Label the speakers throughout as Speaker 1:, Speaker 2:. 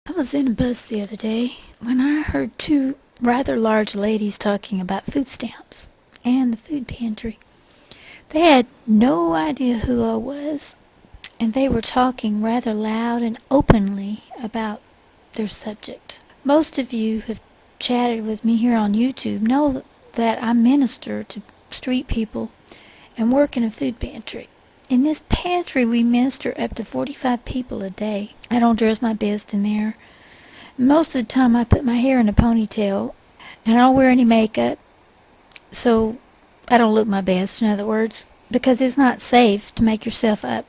Speaker 1: I was in a bus the other day when I heard two rather large ladies talking about food stamps and the food pantry. They had no idea who I was, and they were talking rather loud and openly about their subject. Most of you who have chatted with me here on YouTube know that I minister to street people and work in a food pantry. In this pantry, we minister up to 45 people a day. I don't dress my best in there. Most of the time, I put my hair in a ponytail, and I don't wear any makeup, so I don't look my best, in other words, because it's not safe to make yourself up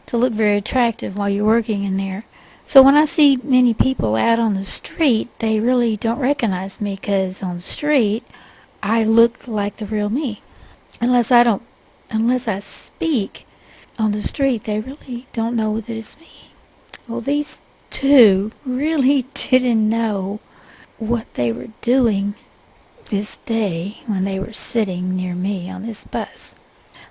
Speaker 1: to look very attractive while you're working in there. So when I see many people out on the street, they really don't recognize me, because on the street, I look like the real me. Unless I speak on the street, they really don't know that it's me. Well, these two really didn't know what they were doing this day when they were sitting near me on this bus.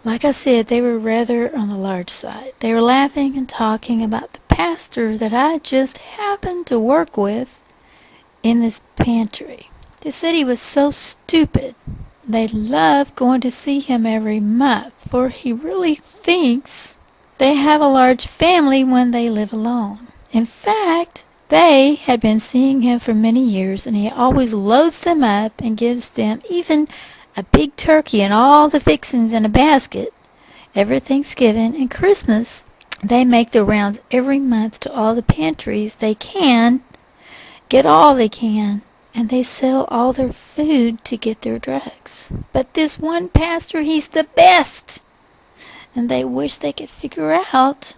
Speaker 1: Like I said, they were rather on the large side. They were laughing and talking about the pastor that I just happened to work with in this pantry. They said he was so stupid. They love going to see him every month, for he really thinks they have a large family when they live alone. In fact, they had been seeing him for many years, and he always loads them up and gives them even a big turkey and all the fixings in a basket. Every Thanksgiving and Christmas, they make the rounds every month to all the pantries they can, get all they can, and they sell all their food to get their drugs. But this one pastor, he's the best, and they wish they could figure out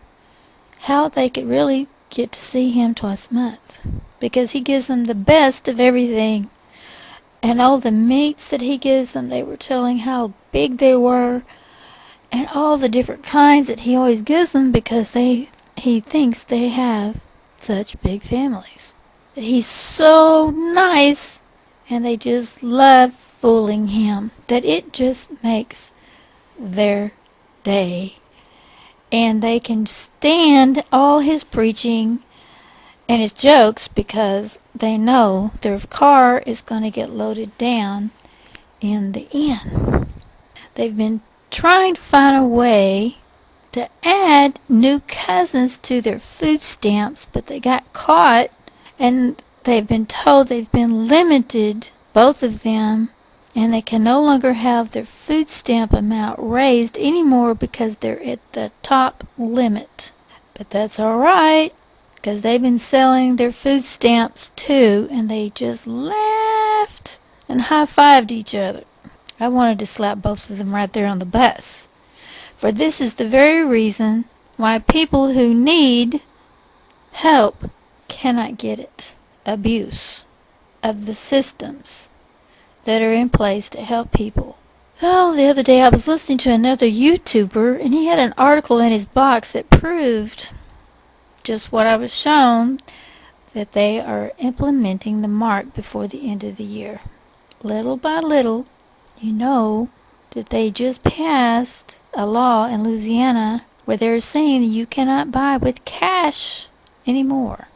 Speaker 1: how they could really get to see him twice a month, because he gives them the best of everything. And all the meats that he gives them, they were telling how big they were, and all the different kinds that he always gives them, because he thinks they have such big families. He's so nice, and they just love fooling him, that it just makes their day. And they can stand all his preaching and his jokes, because they know their car is going to get loaded down in the end. They've been trying to find a way to add new cousins to their food stamps, but they got caught, and they've been told they've been limited, both of them, and they can no longer have their food stamp amount raised anymore because they're at the top limit. But that's alright, because they've been selling their food stamps too, and they just laughed and high-fived each other. I wanted to slap both of them right there on the bus. For this is the very reason why people who need help cannot get it. Abuse of the systems that are in place to help people. Oh, the other day I was listening to another YouTuber, and he had an article in his box that proved just what I was shown, that they are implementing the mark before the end of the year. Little by little, you know that they just passed a law in Louisiana where they're saying you cannot buy with cash anymore.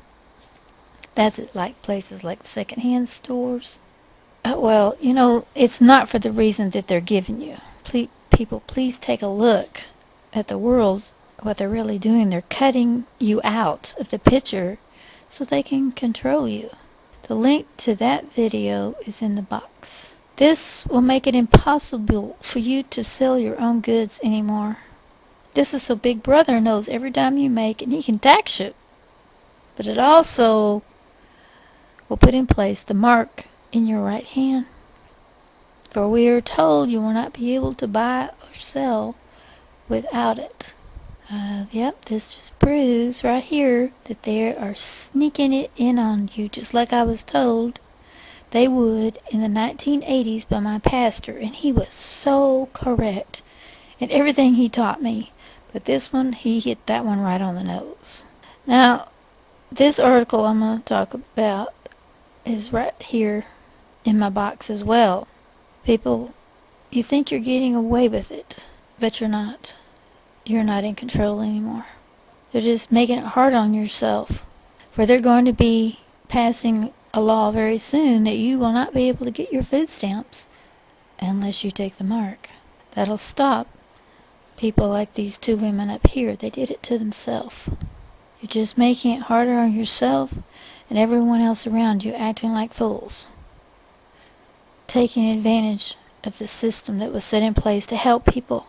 Speaker 1: That's at like places like secondhand stores. Well, it's not for the reason that they're giving you. People, please take a look at the world, what they're really doing. They're cutting you out of the picture so they can control you. The link to that video is in the box. This will make it impossible for you to sell your own goods anymore. This is so Big Brother knows every dime you make, and he can tax you. But it also will put in place the mark in your right hand. For we are told you will not be able to buy or sell without it. This just proves right here that they are sneaking it in on you, just like I was told they would in the 1980s by my pastor, and he was so correct in everything he taught me. But this one, he hit that one right on the nose. Now, this article I'm going to talk about is right here in my box as well. People, you think you're getting away with it, but you're not. You're not in control anymore. You're just making it hard on yourself. where they're going to be passing a law very soon that you will not be able to get your food stamps unless you take the mark. That'll stop people like these two women up here. They did it to themselves. You're just making it harder on yourself and everyone else around you, acting like fools, taking advantage of the system that was set in place to help people.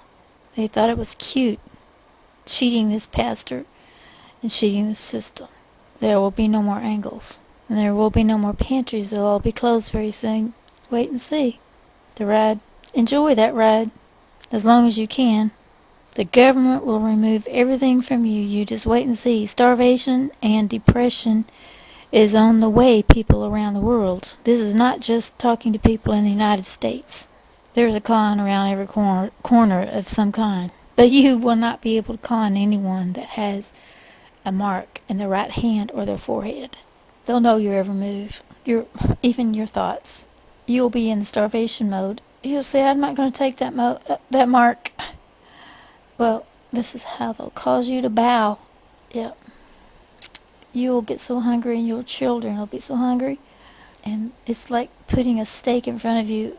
Speaker 1: They thought it was cute, cheating this pastor and cheating the system. There will be no more angles, and there will be no more pantries. They'll all be closed very soon. Wait and see. The ride. Enjoy that ride as long as you can. The government will remove everything from you. You just wait and see. Starvation and depression is on the way, people around the world. This is not just talking to people in the United States. There's a con around every corner of some kind. But you will not be able to con anyone that has a mark in their right hand or their forehead. They'll know your every move, even your thoughts. You'll be in starvation mode. You'll say, I'm not going to take that mark. Well, this is how they'll cause you to bow. Yep. You'll get so hungry, and your children will be so hungry. And it's like putting a steak in front of you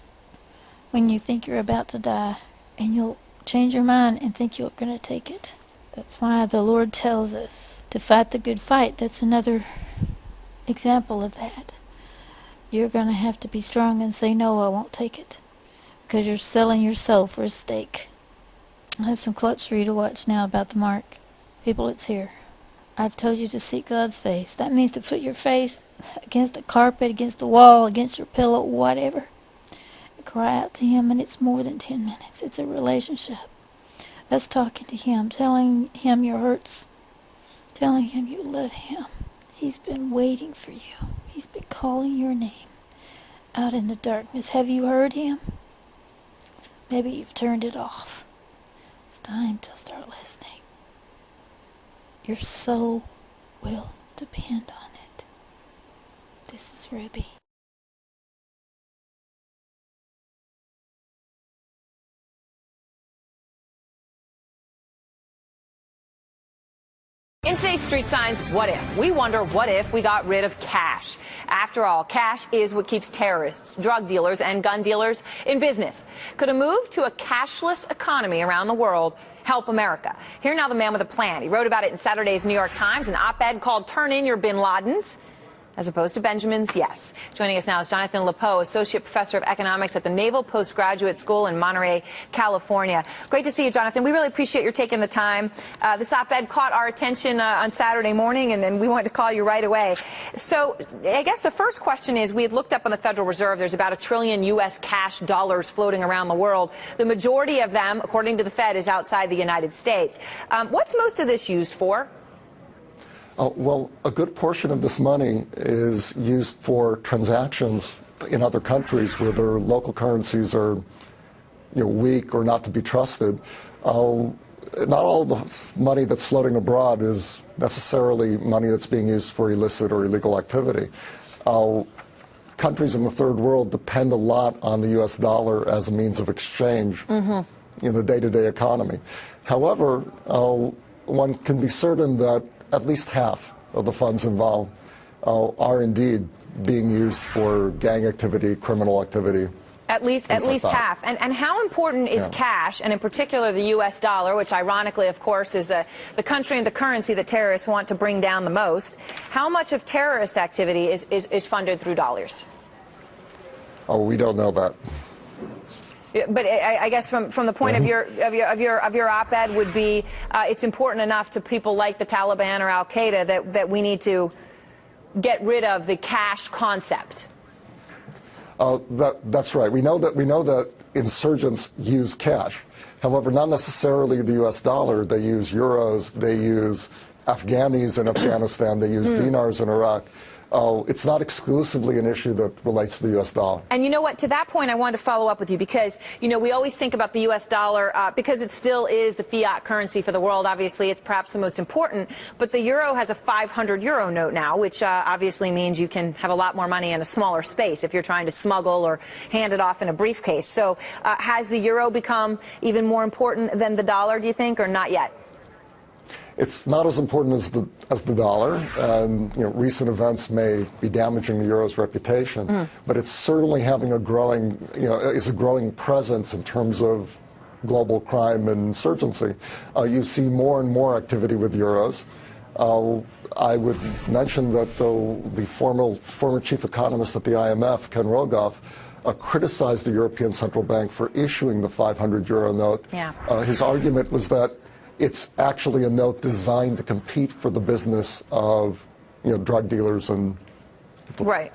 Speaker 1: when you think you're about to die. And you'll change your mind and think you're going to take it. That's why the Lord tells us to fight the good fight. That's another example of that. You're going to have to be strong and say, no, I won't take it. Because you're selling your soul for a steak. I have some clips for you to watch now about the mark. People, it's here. I've told you to seek God's face. That means to put your face against the carpet, against the wall, against your pillow, whatever. Cry out to Him, and it's more than 10 minutes. It's a relationship. That's talking to Him, telling Him your hurts, telling Him you love Him. He's been waiting for you. He's been calling your name out in the darkness. Have you heard Him? Maybe you've turned it off. It's time to start listening. Your soul will depend on it. This is Ruby.
Speaker 2: In today's Street Signs What If, we wonder what if we got rid of cash. After all, cash is what keeps terrorists, drug dealers, and gun dealers in business. Could a move to a cashless economy around the world help America? Here now the man with a plan. He wrote about it in Saturday's New York Times, an op-ed called Turn In Your Bin Ladens, as opposed to Benjamin's Yes. Joining us now is Jonathan Lepeau, Associate Professor of Economics at the Naval Postgraduate School in Monterey, California. Great to see you, Jonathan. We really appreciate your taking the time. This op-ed caught our attention on Saturday morning, and we wanted to call you right away. So I guess the first question is, we had looked up on the Federal Reserve. There's about $1 trillion U.S. cash dollars floating around the world. The majority of them, according to the Fed, is outside the United States. What's most of this used for?
Speaker 3: Well, a good portion of this money is used for transactions in other countries where their local currencies are, weak or not to be trusted. Not all the money that's floating abroad is necessarily money that's being used for illicit or illegal activity. Countries in the third world depend a lot on the U.S. dollar as a means of exchange in the day-to-day economy. However, one can be certain that at least half of the funds involved are indeed being used for gang activity, criminal activity.
Speaker 2: At least half. And how important is cash, and in particular the U.S. dollar, which ironically, of course, is the country and the currency that terrorists want to bring down the most? How much of terrorist activity is funded through dollars?
Speaker 3: Oh, we don't know that.
Speaker 2: But I guess from the point of your op-ed would be, it's important enough to people like the Taliban or Al Qaeda that we need to get rid of the cash concept.
Speaker 3: That's right. We know that insurgents use cash. However, not necessarily the U.S. dollar. They use euros. They use Afghanis in Afghanistan. They use dinars in Iraq. It's not exclusively an issue that relates to the U.S. dollar.
Speaker 2: And you know what? To that point, I wanted to follow up with you because, we always think about the U.S. dollar because it still is the fiat currency for the world. Obviously, it's perhaps the most important. But the euro has a 500 euro note now, which obviously means you can have a lot more money in a smaller space if you're trying to smuggle or hand it off in a briefcase. So has the euro become even more important than the dollar, do you think, or not yet?
Speaker 3: It's not as important as the dollar, and recent events may be damaging the euro's reputation, but it's certainly having a growing, is a growing presence in terms of global crime and insurgency. You see more and more activity with euros. I would mention that the former chief economist at the IMF, Ken Rogoff, criticized the European Central Bank for issuing the 500 euro note.
Speaker 2: Yeah.
Speaker 3: His argument was that it's actually a note designed to compete for the business of drug dealers and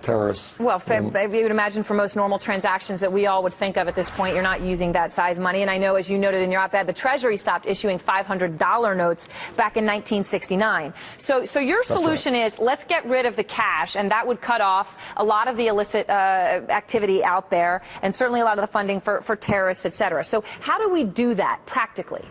Speaker 3: terrorists.
Speaker 2: Well, you would imagine for most normal transactions that we all would think of at this point, you're not using that size money. And I know, as you noted in your op-ed, the Treasury stopped issuing $500 notes back in 1969. So your solution is, let's get rid of the cash, and that would cut off a lot of the illicit activity out there, and certainly a lot of the funding for terrorists, et cetera. So how do we do that practically?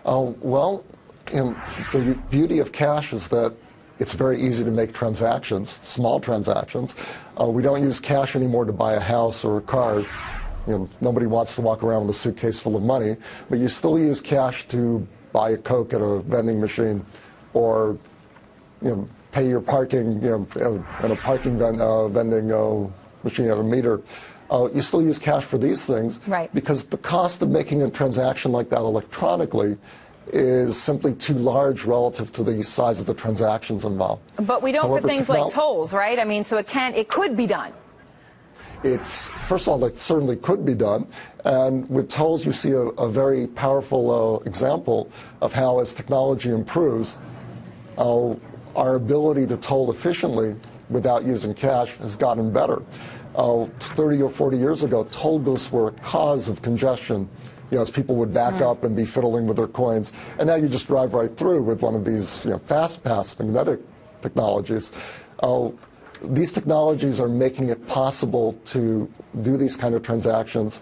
Speaker 3: Well, the beauty of cash is that it's very easy to make transactions, small transactions. We don't use cash anymore to buy a house or a car. Nobody wants to walk around with a suitcase full of money, but you still use cash to buy a Coke at a vending machine, or pay your parking at a parking vending machine at a meter. You still use cash for these things,
Speaker 2: right,
Speaker 3: because the cost of making a transaction like that electronically is simply too large relative to the size of the transactions involved.
Speaker 2: But we don't for things like tolls, right? I mean, so it could be done.
Speaker 3: First of all, it certainly could be done. And with tolls, you see a very powerful example of how, as technology improves, our ability to toll efficiently without using cash has gotten better. 30 or 40 years ago, toll booths were a cause of congestion, as people would back up and be fiddling with their coins. And now you just drive right through with one of these fast pass magnetic technologies. These technologies are making it possible to do these kind of transactions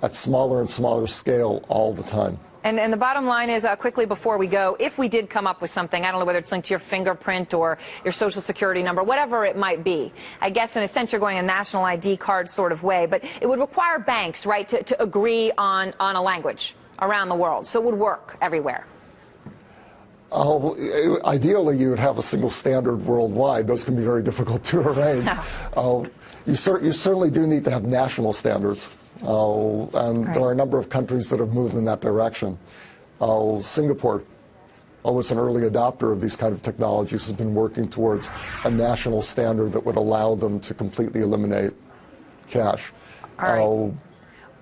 Speaker 3: at smaller and smaller scale all the time.
Speaker 2: And the bottom line is, quickly before we go, if we did come up with something, I don't know whether it's linked to your fingerprint or your social security number, whatever it might be, I guess in a sense you're going a national ID card sort of way, but it would require banks, right, to agree on a language around the world, so it would work everywhere.
Speaker 3: Ideally, you would have a single standard worldwide. Those can be very difficult to arrange. You certainly do need to have national standards. And there are a number of countries that have moved in that direction. Singapore, was an early adopter of these kind of technologies, has been working towards a national standard that would allow them to completely eliminate cash.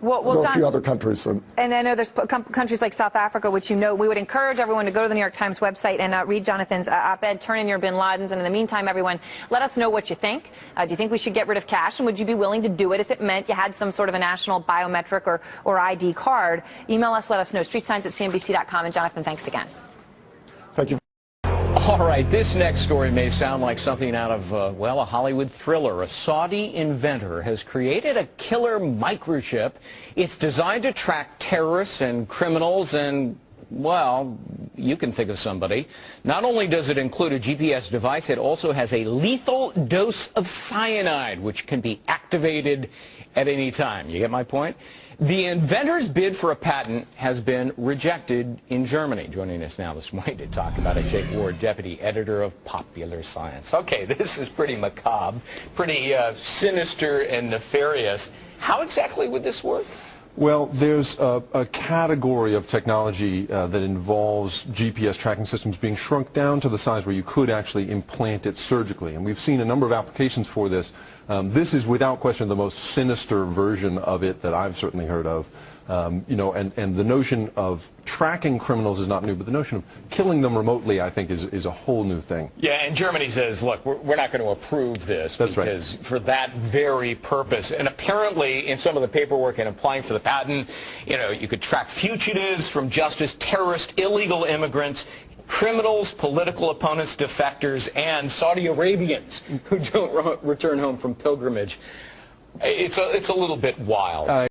Speaker 2: Well,
Speaker 3: there are
Speaker 2: John,
Speaker 3: a few other countries. And
Speaker 2: I know there's countries like South Africa, which we would encourage everyone to go to the New York Times website and read Jonathan's op-ed, Turn in Your Bin Ladens. And in the meantime, everyone, let us know what you think. Do you think we should get rid of cash? And would you be willing to do it if it meant you had some sort of a national biometric or ID card? Email us, let us know. StreetSigns@cnbc.com. And Jonathan, thanks again.
Speaker 3: Thank you.
Speaker 4: All right, this next story may sound like something out of, well, a Hollywood thriller. A Saudi inventor has created a killer microchip. It's designed to track terrorists and criminals and, well, you can think of somebody. Not only does it include a GPS device, it also has a lethal dose of cyanide, which can be activated at any time. You get my point? The inventor's bid for a patent has been rejected in Germany. Joining us now this morning to talk about it, Jake Ward, deputy editor of Popular Science. Okay, this is pretty macabre, pretty sinister and nefarious. How exactly would this work?
Speaker 5: Well, there's a category of technology that involves GPS tracking systems being shrunk down to the size where you could actually implant it surgically. And we've seen a number of applications for this. This is without question the most sinister version of it that I've certainly heard of. And the notion of tracking criminals is not new, but the notion of killing them remotely, I think, is a whole new thing.
Speaker 4: Yeah, and Germany says, look, we're not going to approve this.
Speaker 5: That's
Speaker 4: because
Speaker 5: right.
Speaker 4: For that very purpose. And apparently, in some of the paperwork in applying for the patent, you could track fugitives from justice, terrorists, illegal immigrants, criminals, political opponents, defectors, and Saudi Arabians who don't return home from pilgrimage. It's a little bit wild.